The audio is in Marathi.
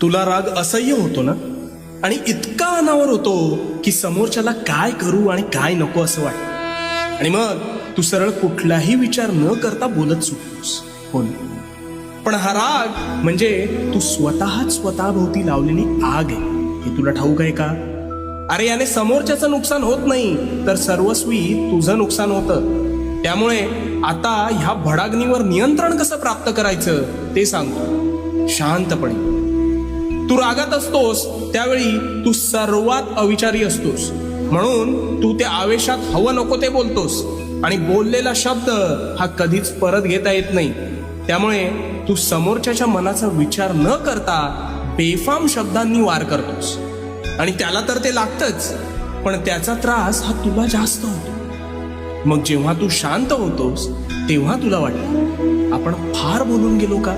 तुला राग असह्य होतो ना, आणि इतका अनावर होतो की समोरच्याला काय करू आणि काय नको असं वाटतं, आणि मग तू सरळ कुठलाही विचार न करता बोलत सुटतोस. हो ना? पण हा राग म्हणजे तू स्वतःच स्वतःभोवती लावलेली आग आहे, हे तुला ठाऊक आहे का? अरे याने समोरच्याचं नुकसान होत नाही, तर सर्वस्वी तुझं नुकसान होतं. त्यामुळे आता ह्या भडाग्नीवर नियंत्रण कसं प्राप्त करायचं ते सांगतो. शांतपणे. तू रागात असतोस त्यावेळी तू सर्वात अविचारी असतोस, म्हणून तू त्या आवेशात हवं नको ते बोलतोस, आणि बोललेला शब्द हा कधीच परत घेता येत नाही. त्यामुळे तू समोरच्याच्या मनाचा विचार न करता बेफाम शब्दांनी वार करतोस, आणि त्याला तर ते लागतंच, पण त्याचा त्रास हा तुला जास्त होतो. मग जेव्हा तू शांत होतोस तेव्हा तुला वाटतं आपण फार बोलून गेलो का,